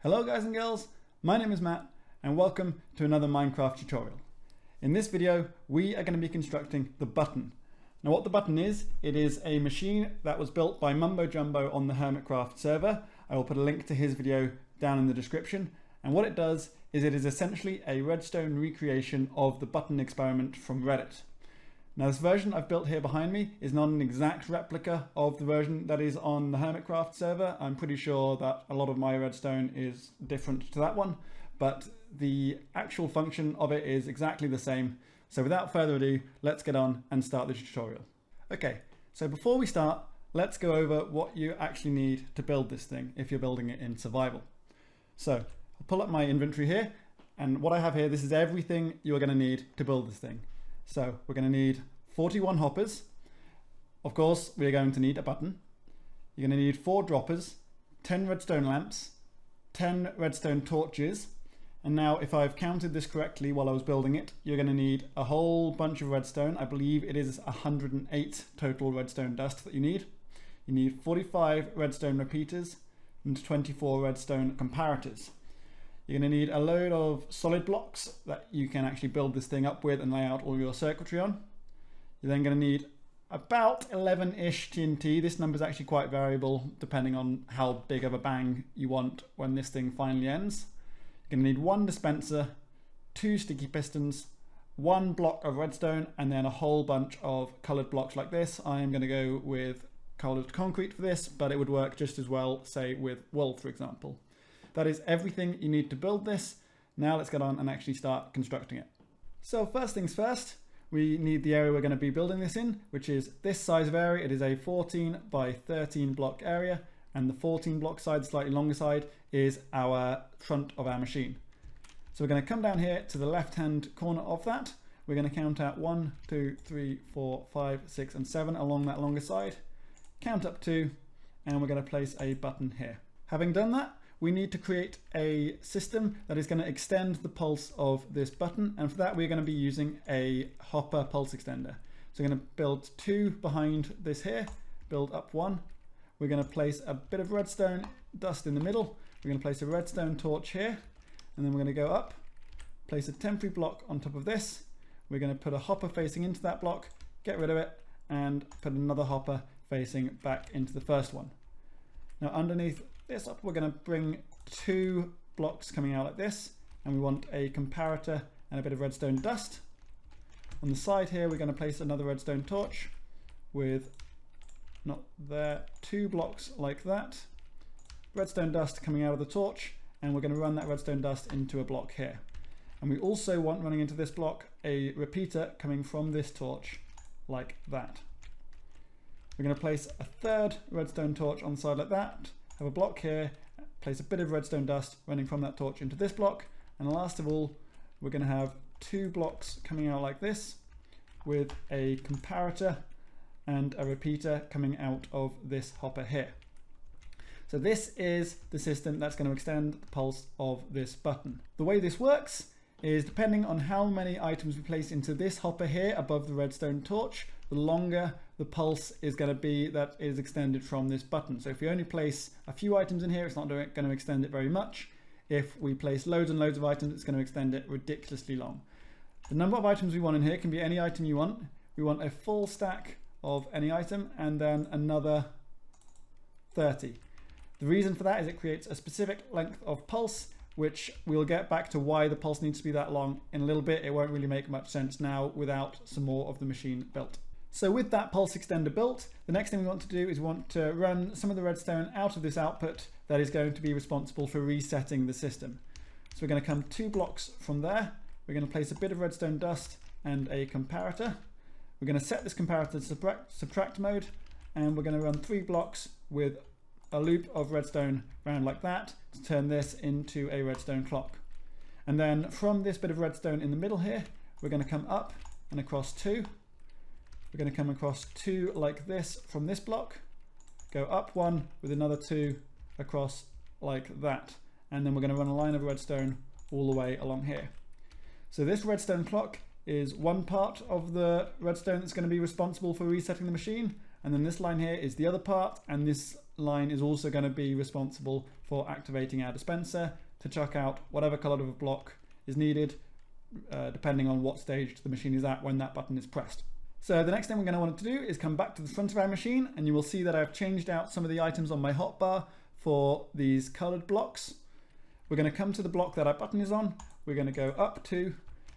Hello guys and girls, my name is Matt and welcome to another Minecraft tutorial. In this video we are going to be constructing the button. Now what the button is, it is a machine that was built by Mumbo Jumbo on the Hermitcraft server. I will put a link to his video down in the description, and what it does is it is essentially a redstone recreation of the button experiment from Reddit. Now this version I've built here behind me is not an exact replica of the version that is on the Hermitcraft server. I'm pretty sure that a lot of my redstone is different to that one, but the actual function of it is exactly the same. So without further ado, let's get on and start the tutorial. Okay, so before we start, let's go over what you actually need to build this thing if you're building it in survival. So I'll pull up my inventory here, and what I have here, this is everything you're going to need to build this thing. So we're going to need 41 hoppers. Of course, we're going to need a button. You're going to need 4 droppers, 10 redstone lamps, 10 redstone torches. And now if I've counted this correctly while I was building it, you're going to need a whole bunch of redstone. I believe it is 108 total redstone dust that you need. You need 45 redstone repeaters and 24 redstone comparators. You're going to need a load of solid blocks that you can actually build this thing up with and lay out all your circuitry on. You're then going to need about 11-ish TNT. This number is actually quite variable depending on how big of a bang you want when this thing finally ends. You're going to need 1 dispenser, 2 sticky pistons, 1 block of redstone, and then a whole bunch of coloured blocks like this. I am going to go with coloured concrete for this, but it would work just as well, say, with wool, for example. That is everything you need to build this. Now let's get on and actually start constructing it. So first things first, we need the area we're going to be building this in, which is this size of area. It is a 14 by 13 block area, and the 14 block side, slightly longer side, is our front of our machine. So we're going to come down here to the left hand corner of that. We're going to count out 1, 2, 3, 4, 5, 6 and 7 along that longer side. Count up 2, and we're going to place a button here. Having done that, we need to create a system that is going to extend the pulse of this button, and for that we're going to be using a hopper pulse extender. So we're going to build 2 behind this here, build up 1. We're going to place a bit of redstone dust in the middle. We're going to place a redstone torch here, and then we're going to go up, place a temporary block on top of this. We're going to put a hopper facing into that block, get rid of it, and put another hopper facing back into the first one. Now underneath this up, we're going to bring 2 blocks coming out like this, and we want a comparator and a bit of redstone dust. On the side here, we're going to place another redstone torch with, not there, 2 blocks like that, redstone dust coming out of the torch, and we're going to run that redstone dust into a block here. And we also want, running into this block, a repeater coming from this torch like that. We're going to place a 3rd redstone torch on the side like that, have a block here, place a bit of redstone dust running from that torch into this block, and last of all we're going to have 2 blocks coming out like this with a comparator and a repeater coming out of this hopper here. So this is the system that's going to extend the pulse of this button. The way this works is, depending on how many items we place into this hopper here above the redstone torch, the longer the pulse is going to be that is extended from this button. So if we only place a few items in here, it's not going to extend it very much. If we place loads and loads of items, it's going to extend it ridiculously long. The number of items we want in here can be any item you want. We want a full stack of any item and then another 30. The reason for that is it creates a specific length of pulse, which we'll get back to why the pulse needs to be that long in a little bit. It won't really make much sense now without some more of the machine built. So with that pulse extender built, the next thing we want to do is we want to run some of the redstone out of this output that is going to be responsible for resetting the system. So we're going to come 2 blocks from there. We're going to place a bit of redstone dust and a comparator. We're going to set this comparator to subtract mode, and we're going to run 3 blocks with a loop of redstone around like that to turn this into a redstone clock. And then from this bit of redstone in the middle here, we're going to come up and across 2. We're going to come across 2 like this from this block, go up 1 with another 2 across like that, and then we're going to run a line of redstone all the way along here. So this redstone clock is one part of the redstone that's going to be responsible for resetting the machine, and then this line here is the other part, and this line is also going to be responsible for activating our dispenser to chuck out whatever color of a block is needed, depending on what stage the machine is at when that button is pressed. So the next thing we're going to want to do is come back to the front of our machine, and you will see that I've changed out some of the items on my hotbar for these colored blocks. We're going to come to the block that our button is on, we're going to go up to,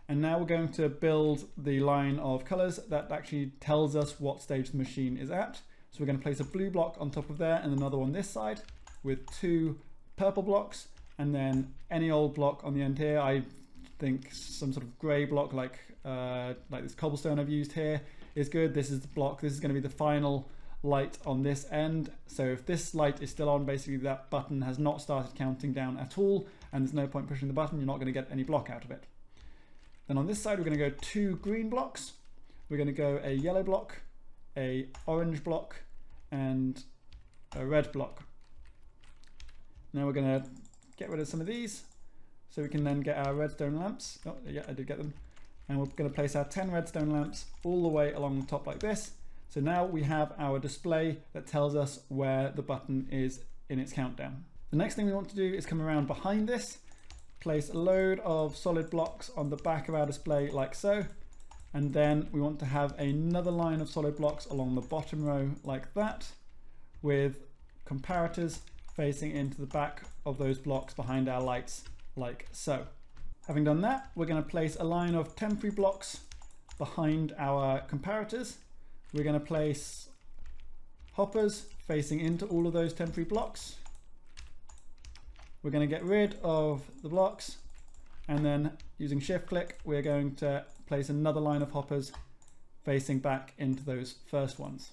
and now we're going to build the line of colors that actually tells us what stage the machine is at. So we're going to place a blue block on top of there and another one this side with 2 purple blocks, and then any old block on the end here. I think some sort of gray block like this cobblestone I've used here is good. This is the block, this is going to be the final light on this end. So if this light is still on, basically that button has not started counting down at all, and there's no point pushing the button, you're not going to get any block out of it. Then on this side we're going to go 2 green blocks, we're going to go a yellow block, a orange block, and a red block. Now we're going to get rid of some of these so we can then get our redstone lamps. Oh yeah, I did get them. And we're going to place our 10 redstone lamps all the way along the top like this. So now we have our display that tells us where the button is in its countdown. The next thing we want to do is come around behind this, place a load of solid blocks on the back of our display like so, and then we want to have another line of solid blocks along the bottom row like that, with comparators facing into the back of those blocks behind our lights like so. Having done that, we're going to place a line of temporary blocks behind our comparators. We're going to place hoppers facing into all of those temporary blocks. We're going to get rid of the blocks, and then using shift click we're going to place another line of hoppers facing back into those first ones.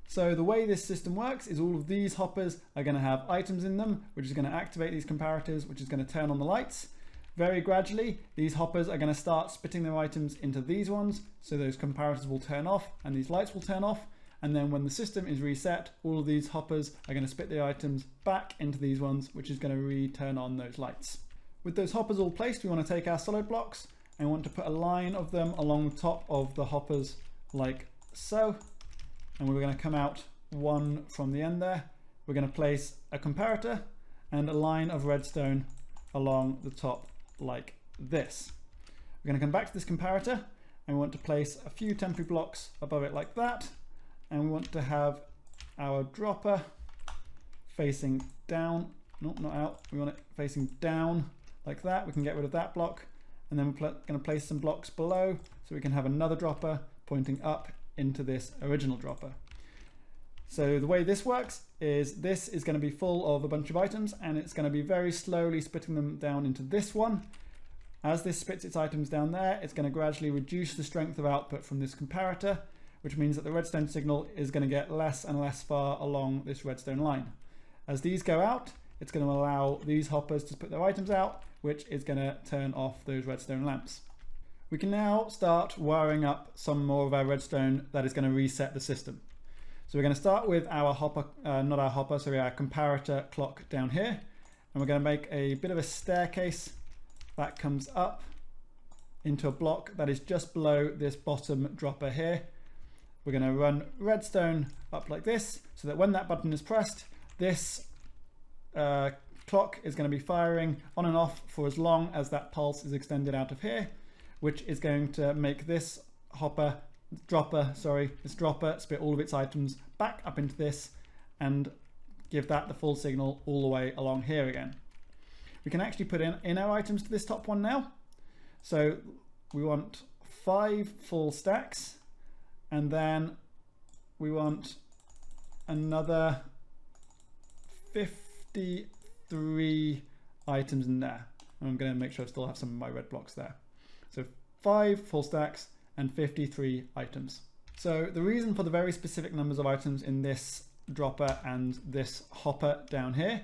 So the way this system works is all of these hoppers are going to have items in them, which is going to activate these comparators, which is going to turn on the lights. Very gradually these hoppers are going to start spitting their items into these ones, so those comparators will turn off and these lights will turn off, and then when the system is reset, all of these hoppers are going to spit their items back into these ones, which is going to re-turn on those lights. With those hoppers all placed, we want to take our solid blocks and we want to put a line of them along the top of the hoppers like so, and we're going to come out one from the end there. We're going to place a comparator and a line of redstone along the top like this. We're going to come back to this comparator and we want to place a few temporary blocks above it like that, and we want to have our dropper facing down, no, not out, we want it facing down like that. We can get rid of that block, and then we're going to place some blocks below so we can have another dropper pointing up into this original dropper. So the way this works is this is going to be full of a bunch of items, and it's going to be very slowly spitting them down into this one. As this spits its items down there, it's going to gradually reduce the strength of output from this comparator, which means that the redstone signal is going to get less and less far along this redstone line. As these go out, it's going to allow these hoppers to put their items out, which is going to turn off those redstone lamps. We can now start wiring up some more of our redstone that is going to reset the system. So we're going to start with our hopper, our comparator clock down here, and we're going to make a bit of a staircase that comes up into a block that is just below this bottom dropper here. We're going to run redstone up like this, so that when that button is pressed, this clock is going to be firing on and off for as long as that pulse is extended out of here, which is going to make this dropper spit all of its items back up into this and give that the full signal all the way along here again. We can actually put in our items to this top one now. So we want 5 full stacks, and then we want another 53 items in there. And I'm going to make sure I still have some of my red blocks there. So 5 full stacks and 53 items. So the reason for the very specific numbers of items in this dropper and this hopper down here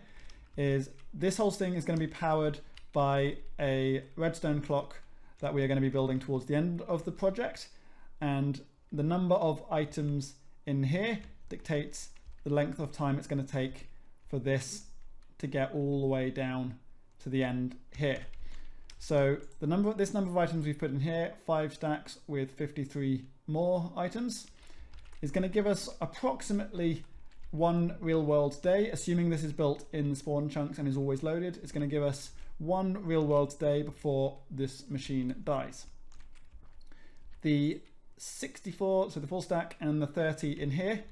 is this whole thing is going to be powered by a redstone clock that we are going to be building towards the end of the project, and the number of items in here dictates the length of time it's going to take for this to get all the way down to the end here. So this number of items we've put in here, 5 stacks with 53 more items, is going to give us approximately 1 real world day, assuming this is built in spawn chunks and is always loaded. It's going to give us 1 real world day before this machine dies. The 64, so the full stack, and the 30 in here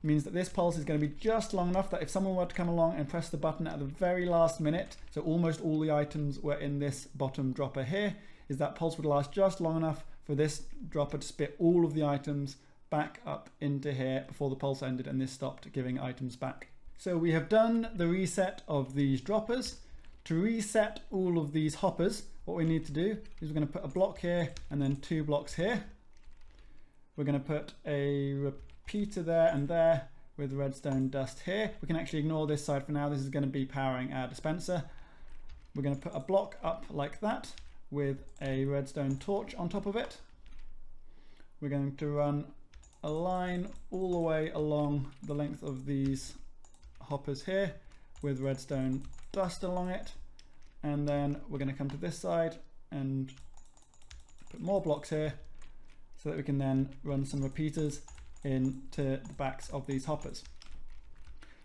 means that this pulse is going to be just long enough that if someone were to come along and press the button at the very last minute, so almost all the items were in this bottom dropper here, is that pulse would last just long enough for this dropper to spit all of the items back up into here before the pulse ended and this stopped giving items back. So we have done the reset of these droppers. To reset all of these hoppers, what we need to do is we're going to put a block here and then 2 blocks here. We're going to put a repeater there and there with redstone dust here. We can actually ignore this side for now. This is going to be powering our dispenser. We're going to put a block up like that with a redstone torch on top of it. We're going to run a line all the way along the length of these hoppers here with redstone dust along it, and then we're going to come to this side and put more blocks here so that we can then run some repeaters into the backs of these hoppers.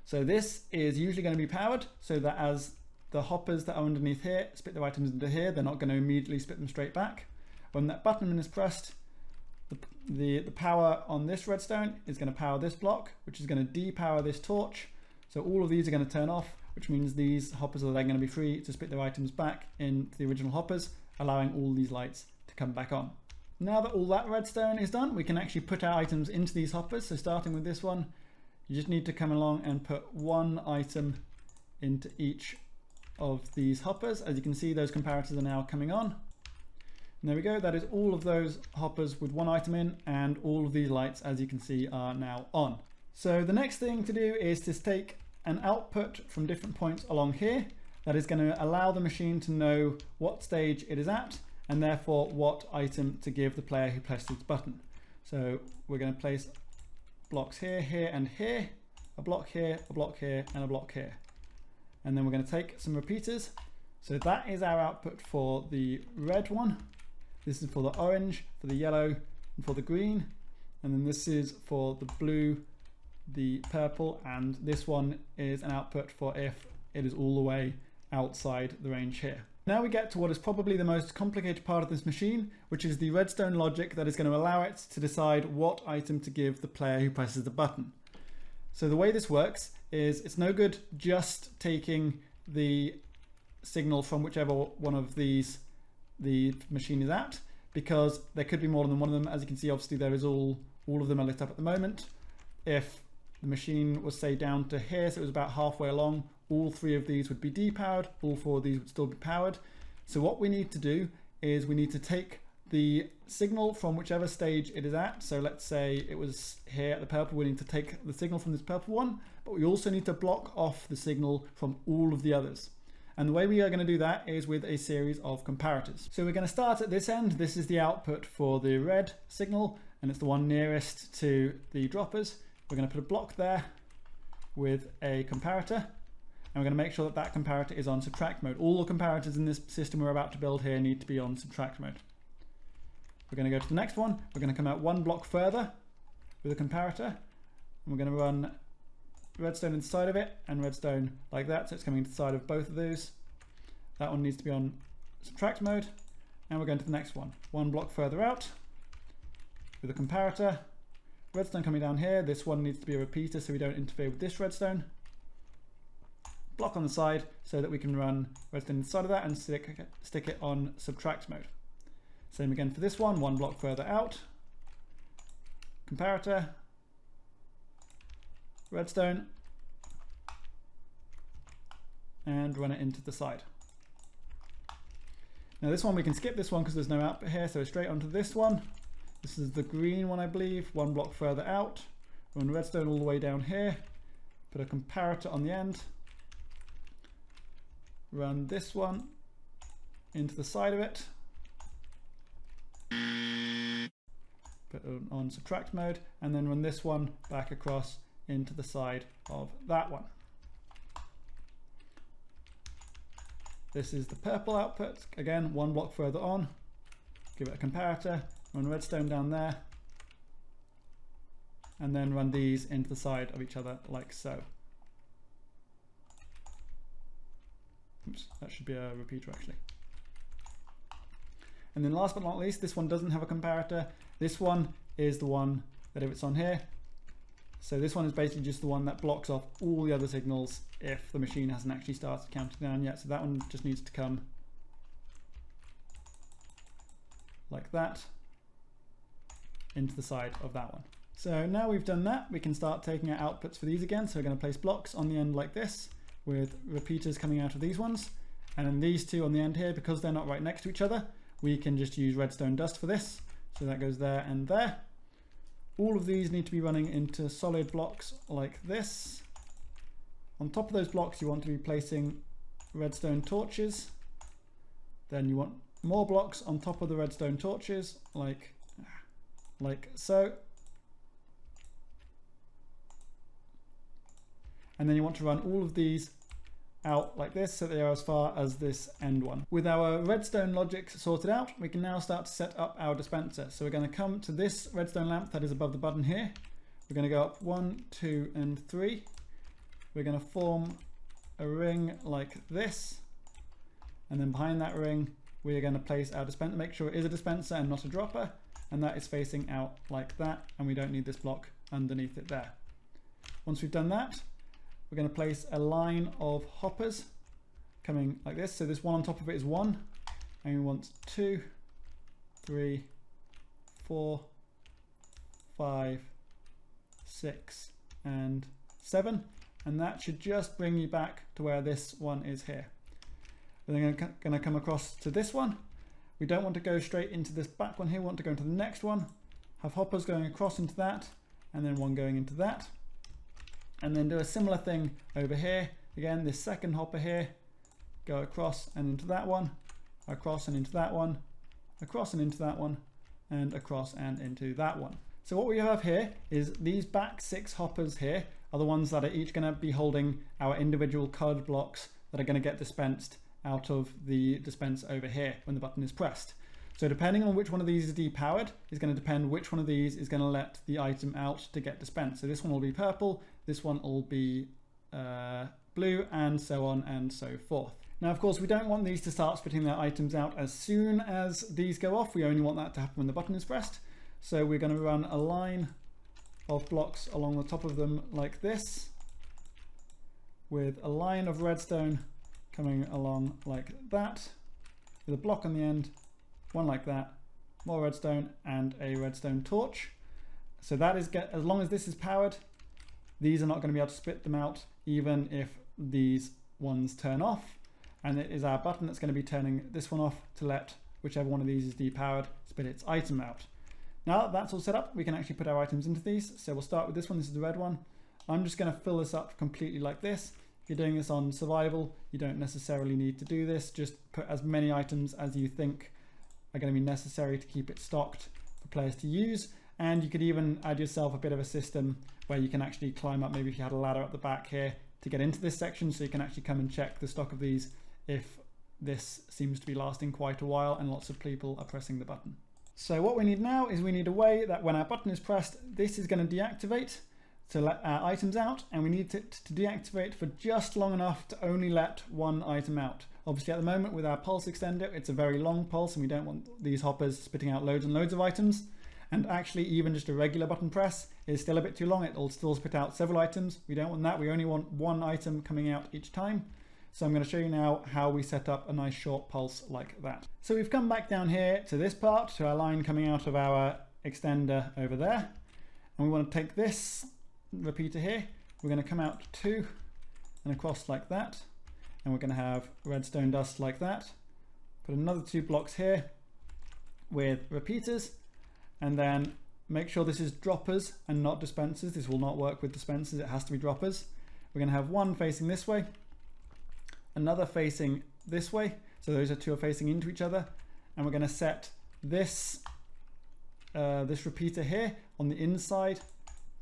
So this is usually going to be powered so that as the hoppers that are underneath here spit their items into here, they're not going to immediately spit them straight back. When that button is pressed, the power on this redstone is going to power this block, which is going to depower this torch. So all of these are going to turn off, which means these hoppers are then going to be free to spit their items back into the original hoppers, allowing all these lights to come back on. Now that all that redstone is done, we can actually put our items into these hoppers. So starting with this one, you just need to come along and put 1 item into each of these hoppers. As you can see, those comparators are now coming on. And there we go, that is all of those hoppers with 1 item in, and all of these lights, as you can see, are now on. So the next thing to do is to take an output from different points along here that is going to allow the machine to know what stage it is at and therefore what item to give the player who presses the button. So we're going to place blocks here, here and here, a block here, a block here and a block here. And then we're going to take some repeaters. So that is our output for the red one. This is for the orange, for the yellow and for the green. And then this is for the blue, the purple, and this one is an output for if it is all the way outside the range here. Now we get to what is probably the most complicated part of this machine, which is the redstone logic that is going to allow it to decide what item to give the player who presses the button. So the way this works is it's no good just taking the signal from whichever one of these the machine is at, because there could be more than one of them. As you can see, obviously there is all of them are lit up at the moment. If the machine was, say, down to here, so it was about halfway along, all 3 of these would be depowered, all 4 of these would still be powered. So what we need to do is we need to take the signal from whichever stage it is at. So let's say it was here at the purple, we need to take the signal from this purple one, but we also need to block off the signal from all of the others. And the way we are going to do that is with a series of comparators. So we're going to start at this end. This is the output for the red signal, and it's the one nearest to the droppers. We're going to put a block there with a comparator, and we're going to make sure that that comparator is on subtract mode. All the comparators in this system we're about to build here need to be on subtract mode. We're going to go to the next one. We're going to come out 1 block further with a comparator, and we're going to run redstone inside of it and redstone like that, so it's coming into the side of both of those. That one needs to be on subtract mode, and we're going to the next one. 1 block further out with a comparator, redstone coming down here. This one needs to be a repeater so we don't interfere with this redstone. Block on the side so that we can run redstone inside of that and stick it on subtract mode. Same again for this one. 1 block further out, comparator, redstone, and run it into the side. Now this one we can skip this one because there's no output here, so straight onto this one. This is the green one, I believe. 1 block further out, run redstone all the way down here, put a comparator on the end, run this one into the side of it, put it on subtract mode, and then run this one back across into the side of that one. This is the purple output. Again, 1 block further on, give it a comparator, run redstone down there, and then run these into the side of each other like so. Oops, that should be a repeater actually. And then last but not least, this one doesn't have a comparator. This one is the one that if it's on here, so this one is basically just the one that blocks off all the other signals if the machine hasn't actually started counting down yet. So that one just needs to come like that into the side of that one. So now we've done that, we can start taking out outputs for these again. So we're going to place blocks on the end like this with repeaters coming out of these ones. And then these two on the end here, because they're not right next to each other, we can just use redstone dust for this. So that goes there and there. All of these need to be running into solid blocks like this. On top of those blocks, you want to be placing redstone torches. Then you want more blocks on top of the redstone torches, like so. And then you want to run all of these out like this so they are as far as this end one. With our redstone logic sorted out, we can now start to set up our dispenser. So we're going to come to this redstone lamp that is above the button here. We're going to go up 1, 2, and 3. We're going to form a ring like this. And then behind that ring, we're going to place our dispenser. Make sure it is a dispenser and not a dropper. And that is facing out like that. And we don't need this block underneath it there. Once we've done that, we're going to place a line of hoppers coming like this. So this one on top of it is 1, and we want 2, 3, 4, 5, 6, and 7. And that should just bring you back to where this one is here. We're then going to come across to this one. We don't want to go straight into this back one here. We want to go into the next one. Have hoppers going across into that, and then one going into that. And then do a similar thing over here. Again, this second hopper here, go across and into that one, across and into that one, across and into that one, and across and into that one. So what we have here is these back 6 hoppers here are the ones that are each going to be holding our individual colored blocks that are going to get dispensed out of the dispenser over here when the button is pressed. So depending on which one of these is depowered is going to depend which one of these is going to let the item out to get dispensed. So this one will be purple, this one will be blue, and so on and so forth. Now, of course, we don't want these to start spitting their items out as soon as these go off. We only want that to happen when the button is pressed. So we're going to run a line of blocks along the top of them like this, with a line of redstone coming along like that, with a block on the end, one like that, more redstone, and a redstone torch. So that is, as long as this is powered, these are not going to be able to spit them out even if these ones turn off. And it is our button that's going to be turning this one off to let whichever one of these is depowered spit its item out. Now that that's all set up, we can actually put our items into these. So we'll start with this one. This is the red one. I'm just going to fill this up completely like this. If you're doing this on survival, you don't necessarily need to do this. Just put as many items as you think are going to be necessary to keep it stocked for players to use. And you could even add yourself a bit of a system where you can actually climb up, maybe if you had a ladder at the back here to get into this section, so you can actually come and check the stock of these if this seems to be lasting quite a while and lots of people are pressing the button. So what we need now is we need a way that when our button is pressed, this is going to deactivate to let our items out, and we need it to deactivate for just long enough to only let one item out. Obviously at the moment with our pulse extender, it's a very long pulse and we don't want these hoppers spitting out loads and loads of items. And actually even just a regular button press is still a bit too long. It'll still spit out several items. We don't want that. We only want one item coming out each time. So I'm going to show you now how we set up a nice short pulse like that. So we've come back down here to this part, to our line coming out of our extender over there. And we want to take this repeater here. We're going to come out 2 and across like that. And we're going to have redstone dust like that. Put another 2 blocks here with repeaters. And then make sure this is droppers and not dispensers. This will not work with dispensers. It has to be droppers. We're going to have one facing this way, another facing this way. So those two are facing into each other. And we're going to set this, this repeater here on the inside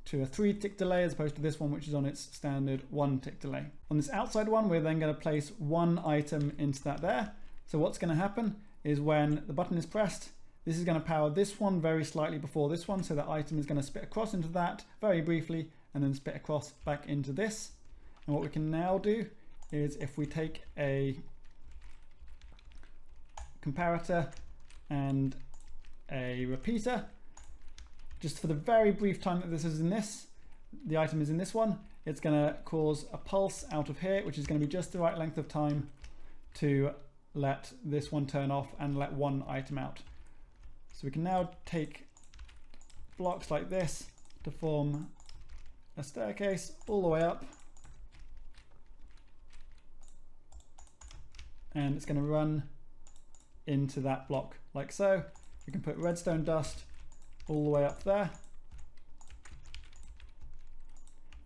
to a 3-tick delay as opposed to this one, which is on its standard 1-tick delay. On this outside one, we're then going to place one item into that there. So what's going to happen is when the button is pressed, This is going to power this one very slightly before this one, so that item is going to spit across into that very briefly and then spit across back into this. And what we can now do is, if we take a comparator and a repeater, just for the very brief time that this is in this, the item is in this one, it's going to cause a pulse out of here, which is going to be just the right length of time to let this one turn off and let one item out. So we can now take blocks like this to form a staircase all the way up, and it's going to run into that block like so. We can put redstone dust all the way up there.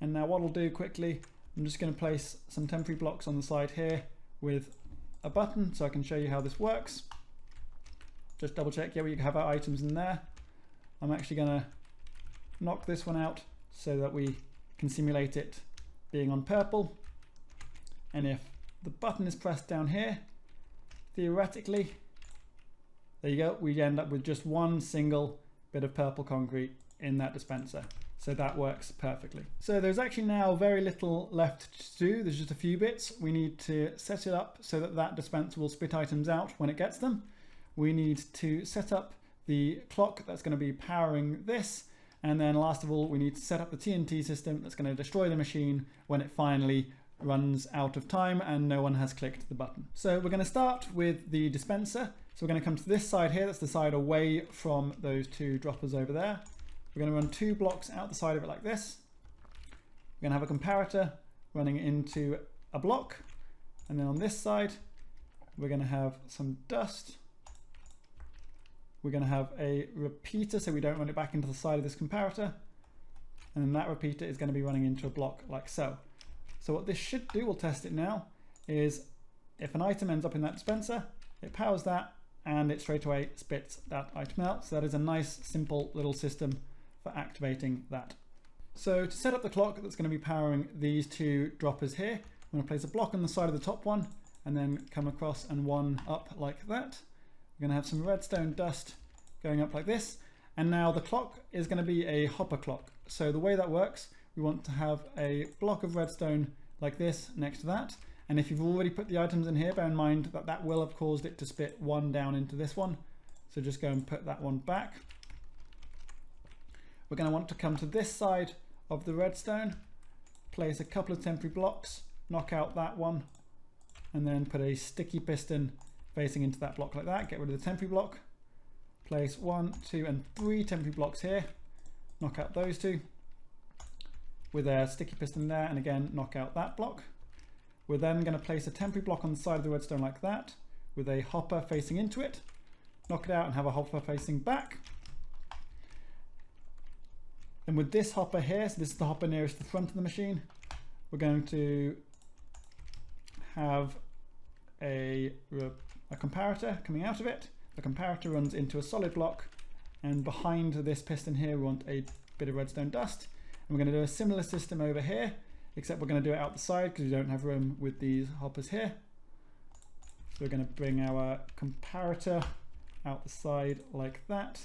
And now what I'll do quickly, I'm just going to place some temporary blocks on the side here with a button so I can show you how this works. Just double check, yeah, we have our items in there. I'm actually going to knock this one out so that we can simulate it being on purple. And if the button is pressed down here, theoretically, there you go, we end up with just one single bit of purple concrete in that dispenser. So that works perfectly. So there's actually now very little left to do. There's just a few bits. We need to set it up so that that dispenser will spit items out when it gets them. We need to set up the clock that's going to be powering this. And then last of all, we need to set up the TNT system that's going to destroy the machine when it finally runs out of time and no one has clicked the button. So we're going to start with the dispenser. So we're going to come to this side here. That's the side away from those two droppers over there. We're going to run 2 blocks out the side of it like this. We're going to have a comparator running into a block. And then on this side, we're going to have some dust. We're going to have a repeater so we don't run it back into the side of this comparator. And then that repeater is going to be running into a block like so. So what this should do, we'll test it now, is if an item ends up in that dispenser, it powers that and it straight away spits that item out. So that is a nice, simple little system for activating that. So to set up the clock that's going to be powering these 2 droppers here, I'm going to place a block on the side of the top one and then come across and one up like that. We're going to have some redstone dust going up like this. And now the clock is going to be a hopper clock. So the way that works, we want to have a block of redstone like this next to that. And if you've already put the items in here, bear in mind that that will have caused it to spit one down into this one. So just go and put that one back. We're going to want to come to this side of the redstone, place a couple of temporary blocks, knock out that one, and then put a sticky piston facing into that block like that. Get rid of the temporary block. Place 1, 2, and 3 temporary blocks here. Knock out those 2 with a sticky piston there, and again knock out that block. We're then going to place a temporary block on the side of the redstone like that with a hopper facing into it. Knock it out and have a hopper facing back. And with this hopper here, so this is the hopper nearest the front of the machine, we're going to have a comparator coming out of it. The comparator runs into a solid block, and behind this piston here we want a bit of redstone dust. And we're going to do a similar system over here, except we're going to do it out the side because we don't have room with these hoppers here. So we're going to bring our comparator out the side like that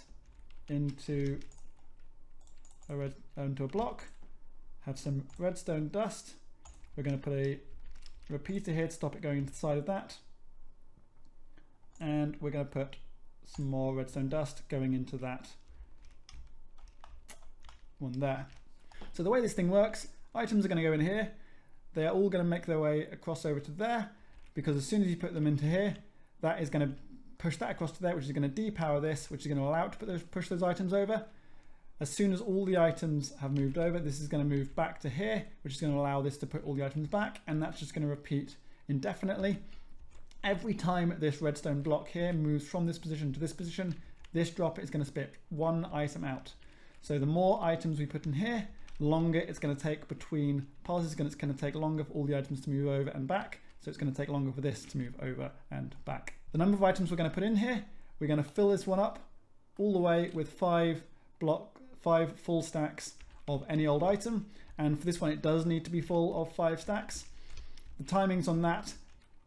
into a block, have some redstone dust. We're going to put a repeater here to stop it going into the side of that, and we're going to put some more redstone dust going into that one there. So the way this thing works, items are going to go in here, they're all going to make their way across over to there, because as soon as you put them into here, that is going to push that across to there, which is going to depower this, which is going to allow it to push those items over. As soon as all the items have moved over, this is going to move back to here, which is going to allow this to put all the items back, and that's just going to repeat indefinitely. Every time this redstone block here moves from this position to this position, this dropper is going to spit one item out. So the more items we put in here, the longer it's going to take between pulses. It's going to take longer for all the items to move over and back, so it's going to take longer for this to move over and back. The number of items we're going to put in here, we're going to fill this one up all the way with 5 full stacks of any old item, and for this one it does need to be full of 5 stacks. The timings on that,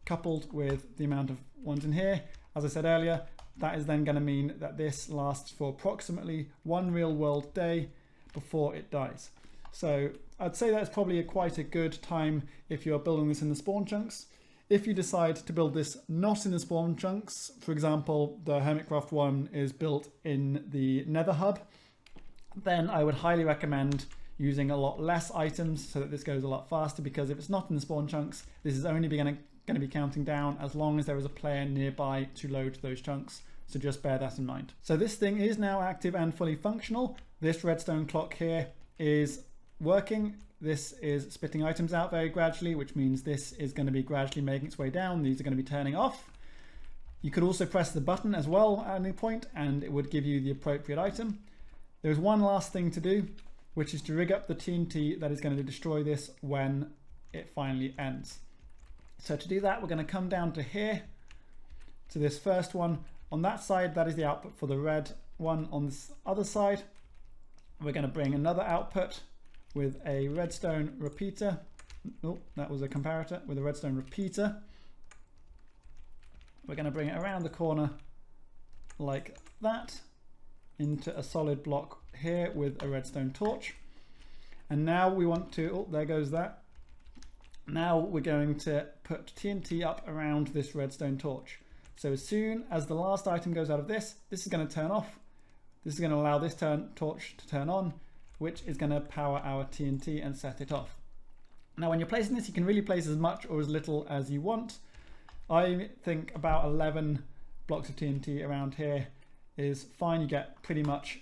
coupled with the amount of ones in here, as I said earlier, that is then going to mean that this lasts for approximately 1 real world day before it dies. So I'd say that's probably quite a good time if you're building this in the spawn chunks. If you decide to build this not in the spawn chunks, for example, the Hermitcraft one is built in the Nether hub, then I would highly recommend using a lot less items so that this goes a lot faster, because if it's not in the spawn chunks, this is only going to be counting down as long as there is a player nearby to load those chunks. So just bear that in mind. So this thing is now active and fully functional. This redstone clock here is working. This is spitting items out very gradually, which means this is going to be gradually making its way down. These are going to be turning off. You could also press the button as well at any point and it would give you the appropriate item. There's one last thing to do, which is to rig up the TNT that is going to destroy this when it finally ends. So to do that, we're going to come down to here, to this first one. On that side, that is the output for the red one. On this other side, we're going to bring another output with a redstone repeater. Oh, that was a comparator with a redstone repeater. We're going to bring it around the corner like that into a solid block here with a redstone torch. And now we want to, oh, there goes that. Now we're going to put TNT up around this redstone torch. So as soon as the last item goes out of this, this is going to turn off. This is going to allow this torch to turn on, which is going to power our TNT and set it off. Now when you're placing this, you can really place as much or as little as you want. I think about 11 blocks of TNT around here is fine. You get pretty much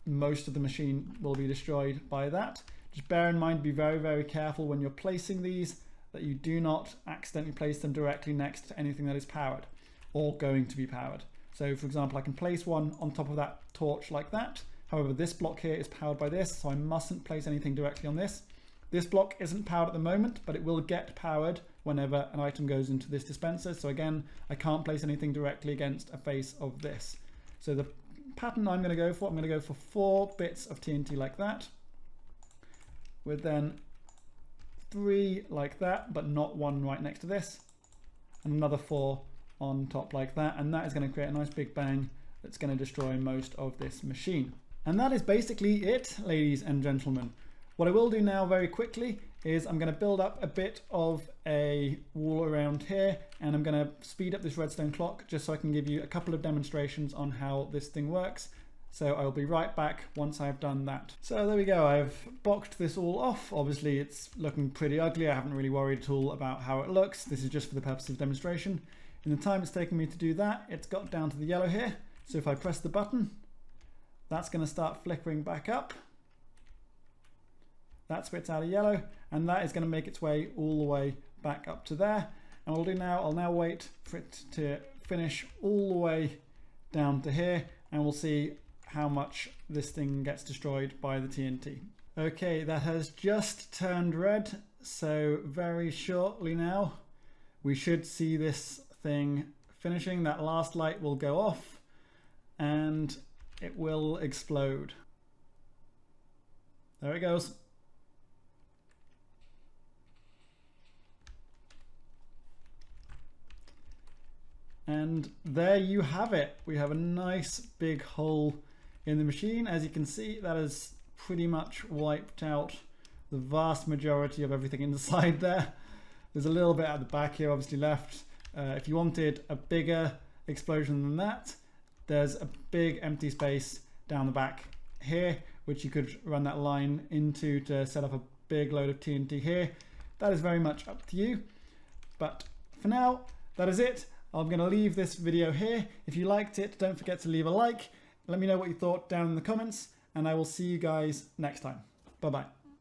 most of the machine will be destroyed by that. Just bear in mind, be very, very careful when you're placing these that you do not accidentally place them directly next to anything that is powered or going to be powered. So for example, I can place one on top of that torch like that. However, this block here is powered by this, so I mustn't place anything directly on this. This block isn't powered at the moment, but it will get powered whenever an item goes into this dispenser. So again, I can't place anything directly against a face of this. So the pattern I'm going to go for 4 bits of TNT like that, with then 3 like that, but not one right next to this, and another 4 on top like that, and that is going to create a nice big bang that's going to destroy most of this machine. And that is basically it, ladies and gentlemen. What I will do now very quickly is I'm going to build up a bit of a wall around here, and I'm going to speed up this redstone clock just so I can give you a couple of demonstrations on how this thing works. So I'll be right back once I've done that. So there we go, I've boxed this all off. Obviously it's looking pretty ugly. I haven't really worried at all about how it looks. This is just for the purpose of demonstration. In the time it's taken me to do that, it's got down to the yellow here. So if I press the button, that's going to start flickering back up. That spits out a yellow, and that is going to make its way all the way back up to there. And what I'll do now, I'll now wait for it to finish all the way down to here, and we'll see how much this thing gets destroyed by the TNT. Okay, that has just turned red, so very shortly now we should see this thing finishing. That last light will go off and it will explode. There it goes. And there you have it. We have a nice big hole in the machine. As you can see, that has pretty much wiped out the vast majority of everything inside there. There's a little bit at the back here obviously left. If you wanted a bigger explosion than that, there's a big empty space down the back here, which you could run that line into to set up a big load of TNT here. That is very much up to you. But for now, that is it. I'm going to leave this video here. If you liked it, don't forget to leave a like. Let me know what you thought down in the comments, and I will see you guys next time. Bye-bye.